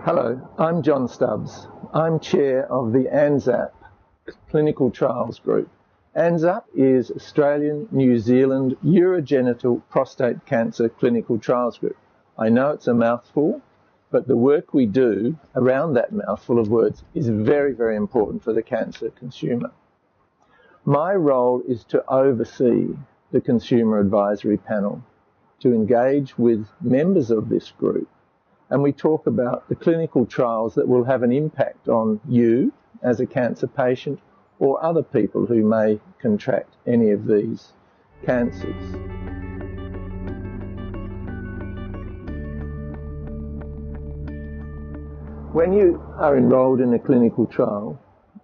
Hello, I'm John Stubbs. I'm chair of the ANZAP Clinical Trials Group. ANZAP is Australian New Zealand Urogenital Prostate Cancer Clinical Trials Group. I know it's a mouthful, but the work we do around that mouthful of words is very, very important for the cancer consumer. My role is to oversee the Consumer Advisory Panel, to engage with members of this group, and we talk about the clinical trials that will have an impact on you as a cancer patient or other people who may contract any of these cancers. When you are enrolled in a clinical trial,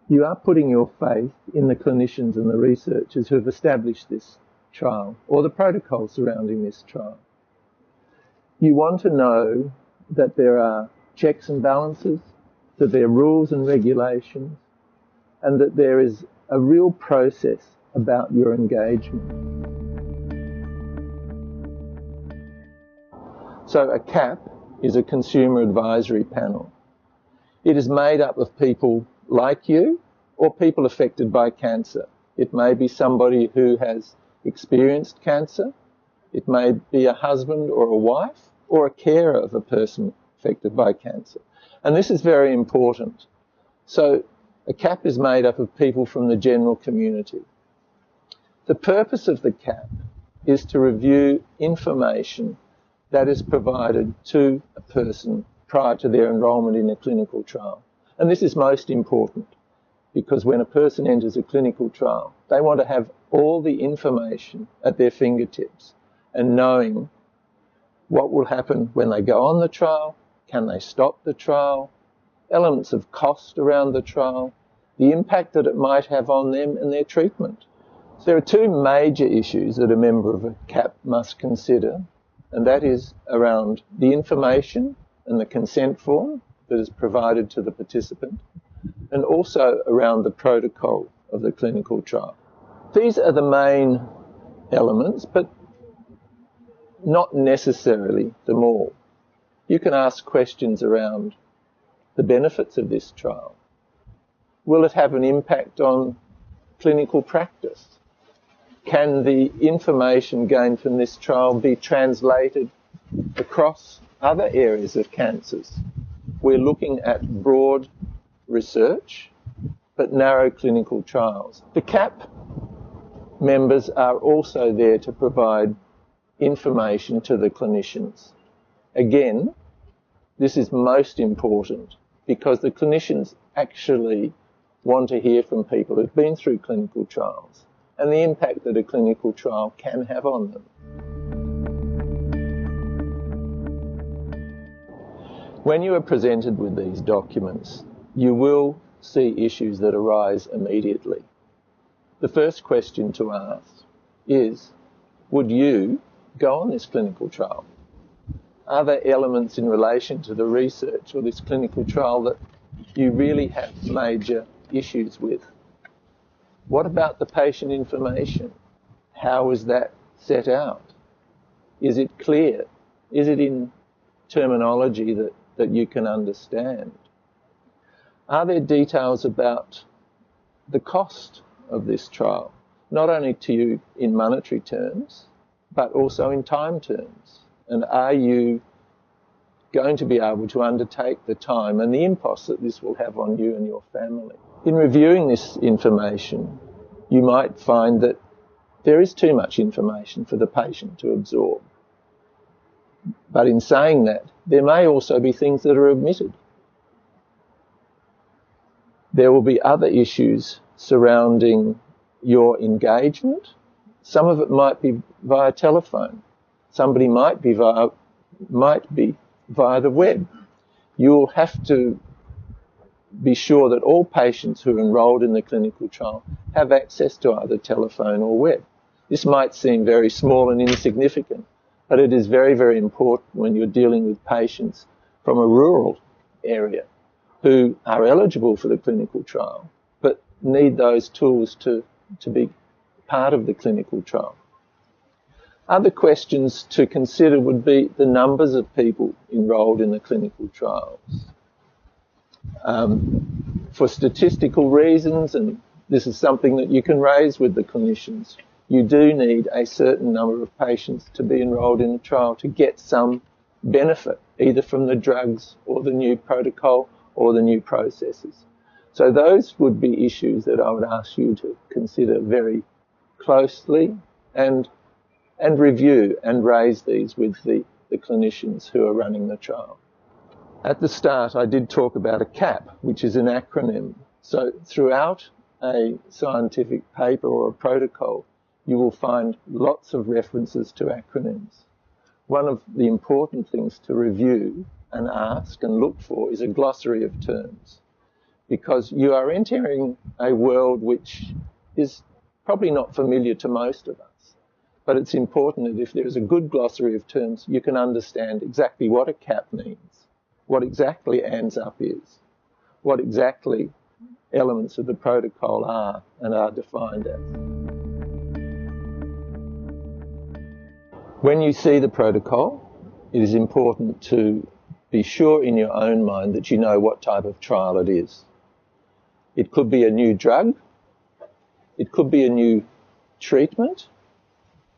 you are putting your faith in the clinicians and the researchers who have established this trial or the protocol surrounding this trial. You want to know that there are checks and balances, that there are rules and regulations, and that there is a real process about your engagement. So a CAP is a Consumer Advisory Panel. It is made up of people like you or people affected by cancer. It may be somebody who has experienced cancer. It may be a husband or a wife or a carer of a person affected by cancer. And this is very important. So a CAP is made up of people from the general community. The purpose of the CAP is to review information that is provided to a person prior to their enrolment in a clinical trial. And this is most important because when a person enters a clinical trial, they want to have all the information at their fingertips and knowing what will happen when they go on the trial, can they stop the trial, elements of cost around the trial, the impact that it might have on them and their treatment. So there are two major issues that a member of a CAP must consider, and that is around the information and the consent form that is provided to the participant, and also around the protocol of the clinical trial. These are the main elements, but not necessarily them all. You can ask questions around the benefits of this trial. Will it have an impact on clinical practice? Can the information gained from this trial be translated across other areas of cancers? We're looking at broad research, but narrow clinical trials. The CAP members are also there to provide information to the clinicians. Again, this is most important because the clinicians actually want to hear from people who've been through clinical trials and the impact that a clinical trial can have on them. When you are presented with these documents, you will see issues that arise immediately. The first question to ask is, would you go on this clinical trial? Are there elements in relation to the research or this clinical trial that you really have major issues with? What about the patient information? How is that set out? Is it clear? Is it in terminology that you can understand? Are there details about the cost of this trial, not only to you in monetary terms, but also in time terms? And are you going to be able to undertake the time and the impost that this will have on you and your family? In reviewing this information, you might find that there is too much information for the patient to absorb. But in saying that, there may also be things that are omitted. There will be other issues surrounding your engagement. Some of it might be via telephone. Somebody might be via the web. You'll have to be sure that all patients who are enrolled in the clinical trial have access to either telephone or web. This might seem very small and insignificant, but it is very, very important when you're dealing with patients from a rural area who are eligible for the clinical trial, but need those tools to be part of the clinical trial. Other questions to consider would be the numbers of people enrolled in the clinical trials. For statistical reasons, and this is something that you can raise with the clinicians, you do need a certain number of patients to be enrolled in the trial to get some benefit, either from the drugs or the new protocol or the new processes. So those would be issues that I would ask you to consider very closely and review and raise these with the clinicians who are running the trial. At the start, I did talk about a CAP, which is an acronym. So throughout a scientific paper or a protocol, you will find lots of references to acronyms. One of the important things to review and ask and look for is a glossary of terms, because you are entering a world which is probably not familiar to most of us. But it's important that if there is a good glossary of terms, you can understand exactly what a CAP means, what exactly ANZUP is, what exactly elements of the protocol are and are defined as. When you see the protocol, it is important to be sure in your own mind that you know what type of trial it is. It could be a new drug, it could be a new treatment,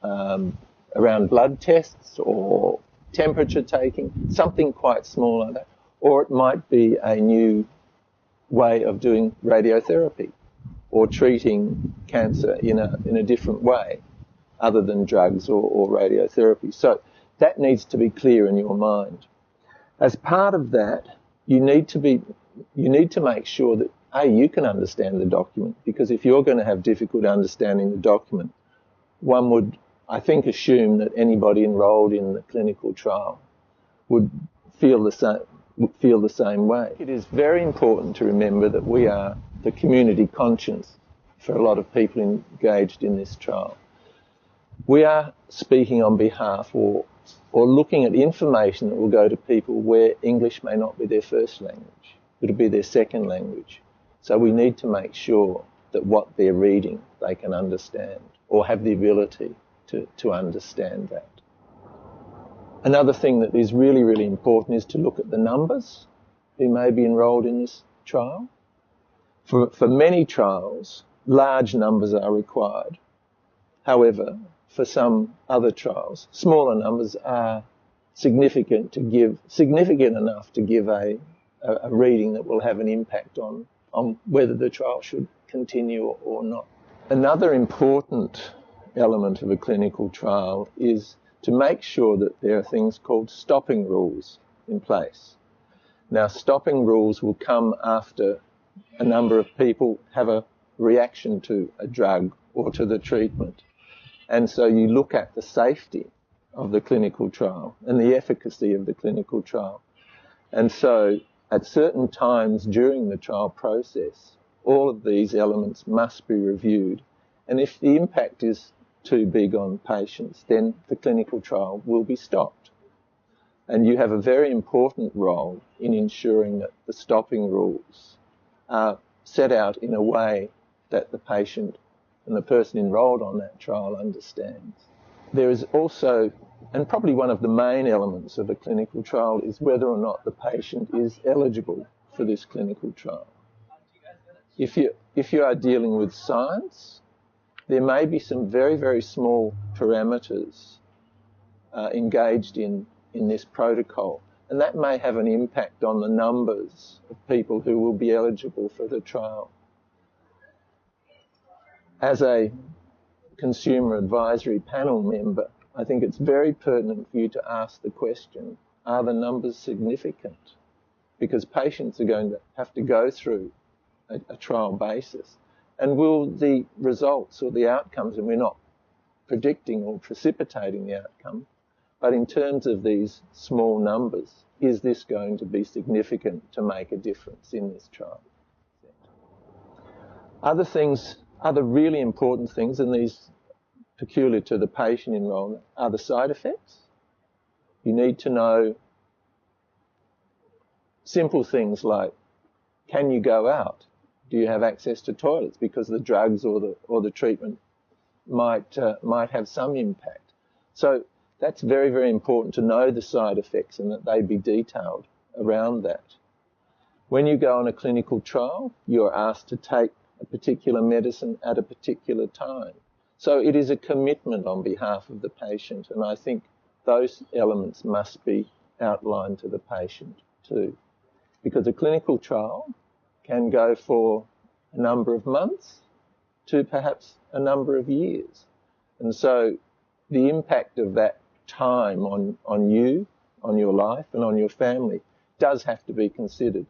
around blood tests or temperature taking, something quite small like that. Or it might be a new way of doing radiotherapy or treating cancer in a different way other than drugs or radiotherapy. So that needs to be clear in your mind. As part of that, you need to make sure that you can understand the document, because if you're going to have difficulty understanding the document, one would, I think, assume that anybody enrolled in the clinical trial would feel the same way. It is very important to remember that we are the community conscience for a lot of people engaged in this trial. We are speaking on behalf or looking at information that will go to people where English may not be their first language. It'll be their second language. So we need to make sure that what they're reading they can understand or have the ability to understand that. Another thing that is really, really important is to look at the numbers who may be enrolled in this trial. For many trials, large numbers are required. However, for some other trials, smaller numbers are significant enough to give a reading that will have an impact on whether the trial should continue or not. Another important element of a clinical trial is to make sure that there are things called stopping rules in place. Now, stopping rules will come after a number of people have a reaction to a drug or to the treatment. And so you look at the safety of the clinical trial and the efficacy of the clinical trial. And so at certain times during the trial process, all of these elements must be reviewed. And if the impact is too big on patients, then the clinical trial will be stopped. And you have a very important role in ensuring that the stopping rules are set out in a way that the patient and the person enrolled on that trial understands. There is also, and probably one of the main elements of a clinical trial, is whether or not the patient is eligible for this clinical trial. If you are dealing with science, there may be some very, very small parameters engaged in this protocol, and that may have an impact on the numbers of people who will be eligible for the trial. As a consumer advisory panel member, I think it's very pertinent for you to ask the question, are the numbers significant? Because patients are going to have to go through a trial basis. And will the results or the outcomes, and we're not predicting or precipitating the outcome, but in terms of these small numbers, is this going to be significant to make a difference in this trial? Other really important things, and these peculiar to the patient enrollment, are the side effects. You need to know simple things like, can you go out? Do you have access to toilets? Because the drugs or the treatment might have some impact. So that's very, very important to know the side effects and that they be detailed around that. When you go on a clinical trial, you're asked to take a particular medicine at a particular time. So it is a commitment on behalf of the patient, and I think those elements must be outlined to the patient too. Because a clinical trial can go for a number of months to perhaps a number of years. And so the impact of that time on you, on your life and on your family does have to be considered.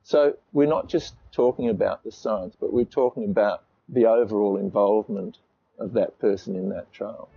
So we're not just talking about the science, but we're talking about the overall involvement of that person in that trial.